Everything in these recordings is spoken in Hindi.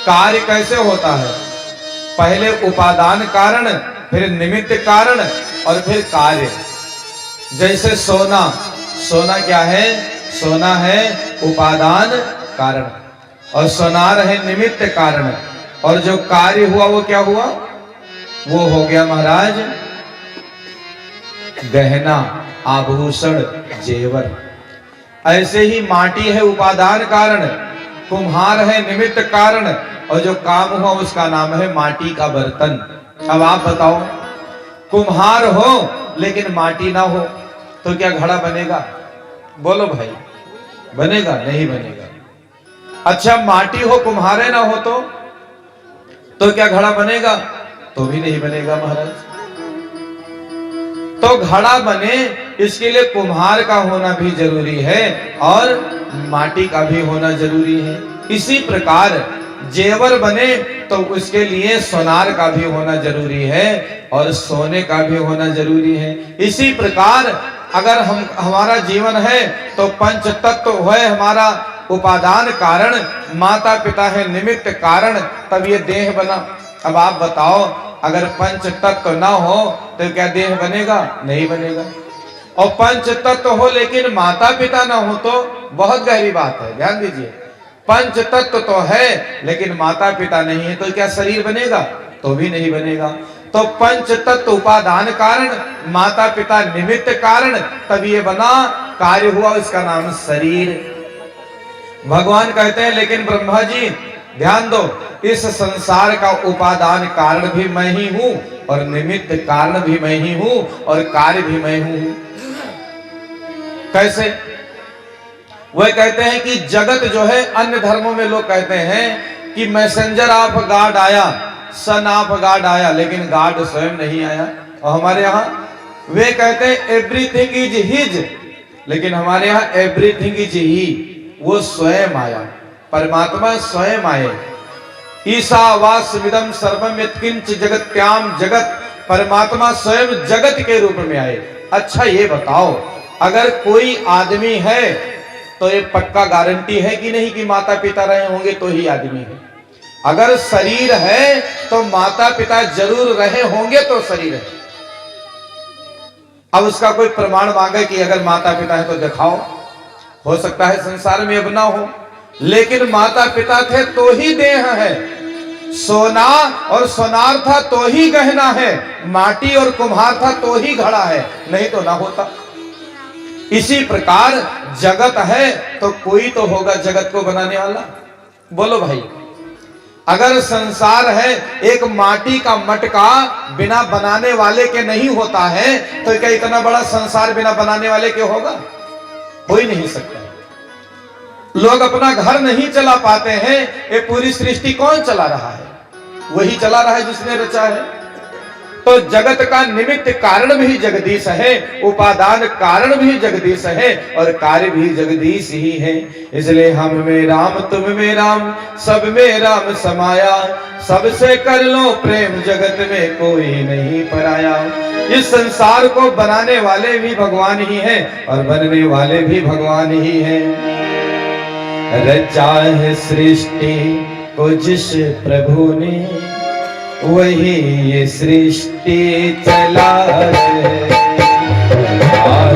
कार्य कैसे होता है? पहले उपादान कारण, फिर निमित्त कारण और फिर कार्य। जैसे सोना, सोना क्या है? सोना है उपादान कारण और सोनार है निमित्त कारण, और जो कार्य हुआ वो क्या हुआ? वो हो गया महाराज गहना, आभूषण, जेवर। ऐसे ही माटी है उपादान कारण, कुम्हार है निमित्त कारण, और जो काम हुआ उसका नाम है माटी का बर्तन। अब आप बताओ, कुम्हार हो लेकिन माटी ना हो तो क्या घड़ा बनेगा? बोलो भाई, बनेगा? नहीं बनेगा। अच्छा, माटी हो कुम्हारे ना हो तो क्या घड़ा बनेगा? तो भी नहीं बनेगा महाराज। तो घड़ा बने इसके लिए कुम्हार का होना भी जरूरी है और माटी का भी होना जरूरी है। इसी प्रकार जेवर बने तो उसके लिए सोनार का भी होना जरूरी है और सोने का भी होना जरूरी है। इसी प्रकार अगर हमारा जीवन है तो पंच तत्व है हमारा उपादान कारण, माता पिता है निमित्त कारण, तब ये देह बना। अब आप बताओ, अगर पंच तत्व ना हो तो क्या देह बनेगा? नहीं बनेगा। और पंच तत्व हो लेकिन माता पिता ना हो तो बहुत गहरी बात है, ध्यान दीजिए। पंच तत्व तो है लेकिन माता पिता नहीं है तो क्या शरीर बनेगा? तो भी नहीं बनेगा। तो पंच तत्व उपादान कारण, माता पिता निमित्त कारण, तब ये बना, कार्य हुआ, इसका नाम शरीर। भगवान कहते हैं लेकिन ब्रह्मा जी ध्यान दो, इस संसार का उपादान कारण भी मैं ही हूं और निमित्त कारण भी मैं ही हूं और कार्य भी मैं हूं। कैसे? वह कहते हैं कि जगत जो है, अन्य धर्मों में लोग कहते हैं कि मैसेंजर ऑफ गॉड आया, सन ऑफ गॉड आया, लेकिन गॉड स्वयं नहीं आया। और हमारे यहाँ वे कहते हैं एवरीथिंग इज हिज, लेकिन हमारे यहाँ एवरीथिंग इज ही, वो स्वयं आया, परमात्मा स्वयं आए। ईशावास्यमिदं सर्वम यत्किंच जगत्याम जगत, परमात्मा स्वयं जगत के रूप में आए। अच्छा ये बताओ, अगर कोई आदमी है तो ये पक्का गारंटी है कि नहीं कि माता पिता रहे होंगे तो ही आदमी है? अगर शरीर है तो माता पिता जरूर रहे होंगे तो शरीर है। अब उसका कोई प्रमाण मांगे कि अगर माता पिता है तो दिखाओ, हो सकता है संसार में अब ना हो, लेकिन माता पिता थे तो ही देह है। सोना और सोनार था तो ही गहना है, माटी और कुम्हार था तो ही घड़ा है, नहीं तो ना होता। इसी प्रकार जगत है तो कोई तो होगा जगत को बनाने वाला। बोलो भाई, अगर संसार है, एक माटी का मटका बिना बनाने वाले के नहीं होता है, तो क्या इतना बड़ा संसार बिना बनाने वाले के होगा? हो ही नहीं सकता। लोग अपना घर नहीं चला पाते हैं, ये पूरी सृष्टि कौन चला रहा है? वही चला रहा है जिसने रचा है। तो जगत का निमित्त कारण भी जगदीश है, उपादान कारण भी जगदीश है और कार्य भी जगदीश ही है। इसलिए हम में राम, तुम में राम, सब में राम समाया, सबसे कर लो प्रेम, जगत में कोई नहीं पराया। इस संसार को बनाने वाले भी भगवान ही हैं और बनने वाले भी भगवान ही हैं। रचा है सृष्टि को जिस प्रभु ने, वही ये सृष्टि चला रहे।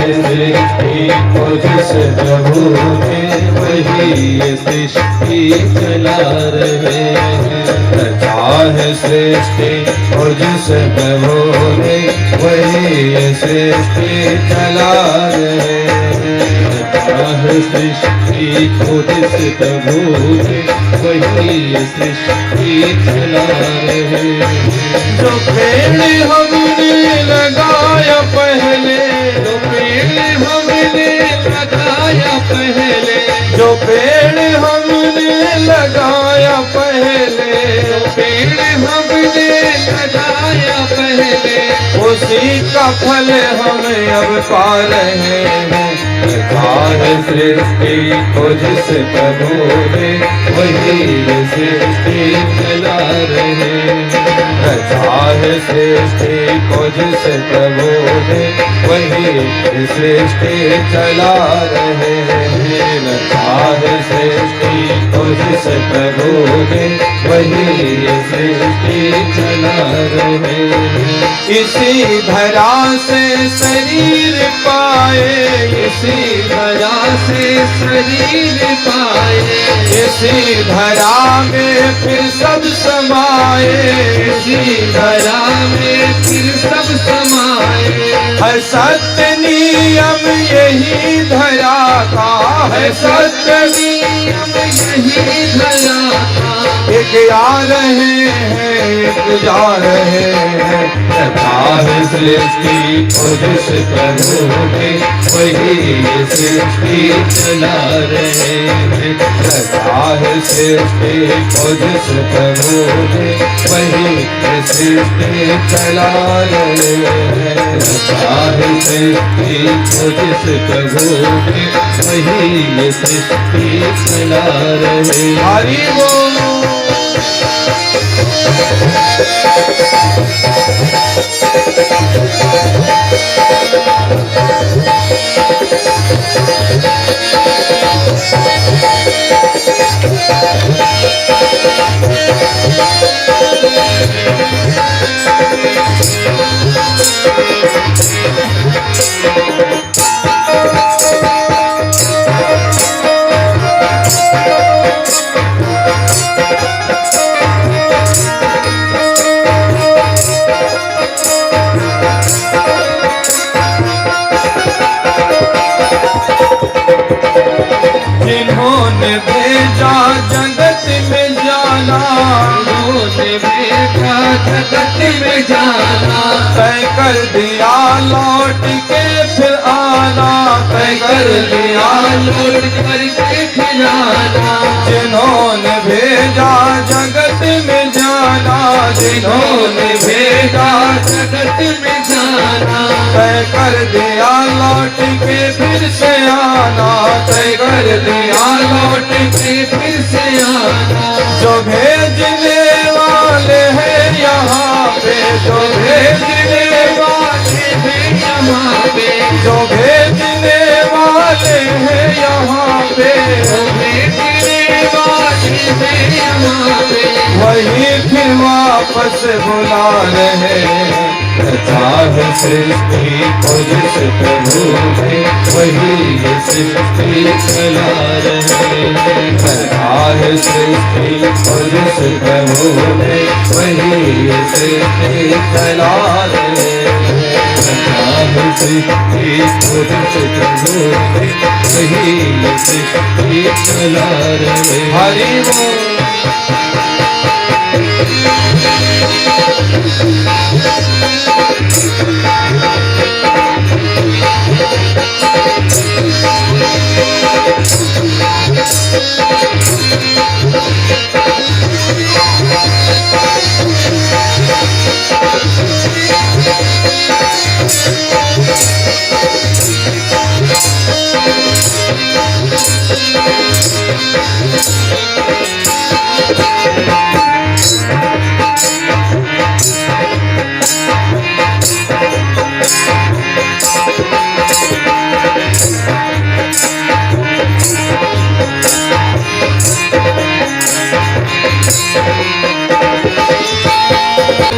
सृष्टि को जिस प्रभु ने, वही ये सृष्टि चला रहे। रचा है सृष्टि को जिस प्रभु ने, वही ये सृष्टि चला रहे। सृष्टि को जिस प्रभु ने, वही ये सृष्टि चला रहे। जो पेड़ हमने लगाया पहले, जो पेड़ हमने लगाया पहले, जो पेड़ हमने लगाया पहले, जो पेड़ हमने लगाया पहले, उसी का फल हमें अब पा रहे हैं। सृष्टि को जिस प्रभु ने, वही सृष्टि चला रहे। रचा है सृष्टि को जिस प्रभु ने, वही सृष्टि चला रहे हैं। रचा है सृष्टि को जिस प्रभु ने, वही सृष्टि चला रहे हैं। इसी धरा से शरीर पाए, इसी धरा से शरीर पाए, इसी धरा में फिर सब समाए, इसी धरा में फिर सब समाए। है सत्य नियम यही धरा का, है सत्य नियम यही धरा का। एक आ रहे हैं, एक जा रहे हैं। रचा है सृष्टि को जिस प्रभु ने, वही सृष्टि चला रहे हैं। रचा है सृष्टि को जिस प्रभु ने, वही सृष्टि चला रहे हैं। रचा है सृष्टि को जिस प्रभु ने, वही सृष्टि चला रहे। हरि बोल। जिन्होंने भेजा जगत में जाना, जिन्होंने भेजा जगत में जाना, तय कर दिया लौट के फिर आना, तय कर दिया लौट कर के फिर आना। जिन्होंने भेजा जगत में जाना, जिन्होंने भेजा जगत में जाना, तय कर दिया लौट के फिर से आना, तय कर दिया लौट के फिर से आना। जो भेजने वाले हैं यहाँ पे, जो भेजने वाले हैं यहाँ पे, जो भेजने वाले हैं यहाँ पे, जो भेजने वाले हैं यहाँ पे, वही फिर वापस बुला रहे हैं। रचा है सृष्टि को जिस प्रभु ने, वही सृष्टि चला रहे हैं। रचा है सृष्टि को जिस प्रभु ने, वही सृष्टि चला रहे हैं। रचा है सृष्टि को जिस प्रभु ने, वही सृष्टि चला रहे हैं। हरि बोल।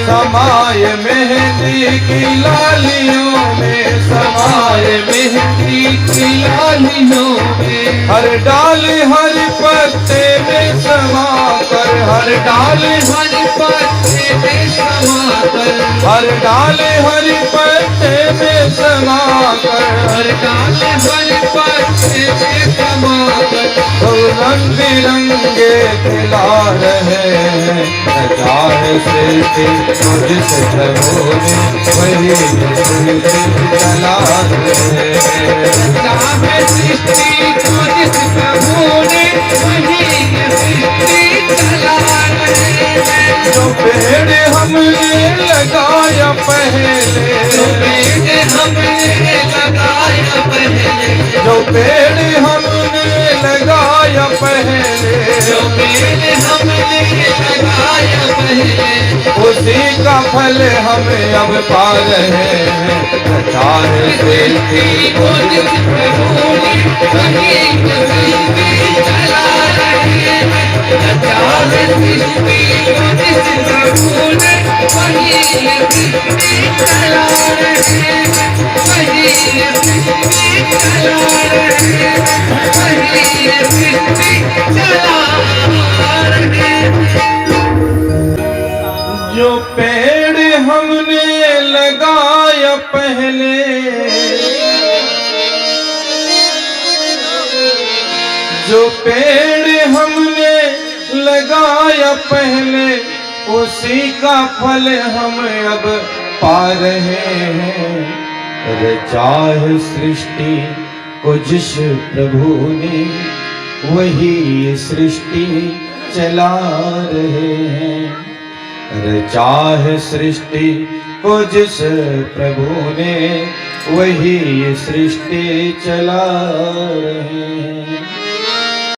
समाये मेहंदी की लालियों में, समाये मेहंदी की लालियों में, हर डाल हर पत्ते में समा कर, हर डाल हर पत्ते में समा कर, हर डाल हर पत्ते में समा कर, हर डाल हर पत्ते में समा कर। तो रंग बिरंगे खिला रहे हैं। रचा है सृष्टि को जिस प्रभु ने, वही सृष्टि चला रहे हैं। रचा है सृष्टि को जिस प्रभु ने, वही सृष्टि चला रहे हैं। जो पेड़ हमने लगाया पहले, जो पेड़ हमने लगाया पहले, जो पेड़ हमने लगाया पहले, जो पेड़ हमने लगाया पहले, उसी का फल फल हम अब पा रहे हैं। चाहे सृष्टि को जिस प्रभु ने वही सृष्टि चला रहे हैं। चाहे सृष्टि को जिस प्रभु ने वही सृष्टि चला रहे हैं। वही सृष्टि चला रहे हैं। वही सृष्टि चला रहे हैं। जो पेड़ हमने लगाया पहले, जो पेड़ हमने लगाया पहले, उसी का फल हम अब पा रहे हैं। रचा है सृष्टि को जिस प्रभु ने वही सृष्टि चला रहे हैं। रचा है सृष्टि को जिस प्रभु ने वही सृष्टि चला रहे हैं।